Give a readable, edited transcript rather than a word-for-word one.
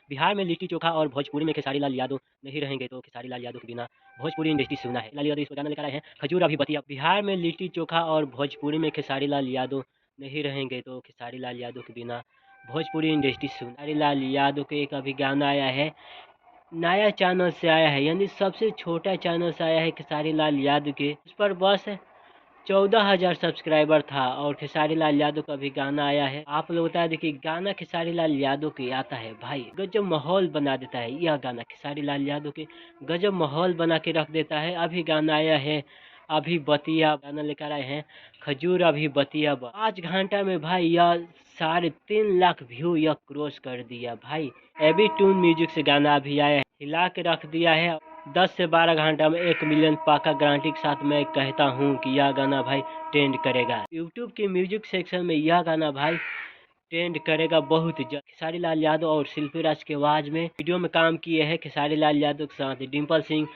बिहार में लिट्टी चोखा और भोजपुरी में खेसारी लाल यादव नहीं रहेंगे तो खेसारी लाल यादव के बिना भोजपुरी इंडस्ट्री सुना है। लाल यादव इसको गाना लेकर आए हैं खजूर अभी बतिया। बिहार में लिट्टी चोखा और भोजपुरी में खेसारी लाल यादव नहीं रहेंगे तो खेसारी लाल यादव के बिना भोजपुरी इंडस्ट्री सुना। खेसारी लाल यादव के एक अभी गाना आया है, नया चैनल से आया है, यानी सबसे छोटा चैनल से आया है खेसारी लाल यादव के। उस पर बस 14,000 सब्सक्राइबर था और खेसारी लाल यादव का भी गाना आया है। आप लोग बता दें कि गाना खेसारी लाल यादव के आता है भाई, गजब माहौल बना देता है। यह गाना खेसारी लाल यादव के गजब माहौल बना के रख देता है। अभी गाना आया है अभी बतिया, गाना लेकर आए हैं खजूर अभी बतिया। 5 घंटा में भाई यह 3.5 लाख व्यू यह क्रॉस कर दिया भाई। एबी टून म्यूजिक से गाना अभी आया है, हिला के रख दिया है। 10 से 12 घंटा में 1 मिलियन पाका गारंटी के साथ मैं कहता हूँ कि यह गाना भाई ट्रेंड करेगा। यूट्यूब के म्यूजिक सेक्शन में यह गाना भाई ट्रेंड करेगा बहुत जल्द। खेसारी लाल यादव और शिल्पी राज के आवाज में वीडियो में काम किए हैं खेसारी लाल यादव के साथ डिम्पल सिंह।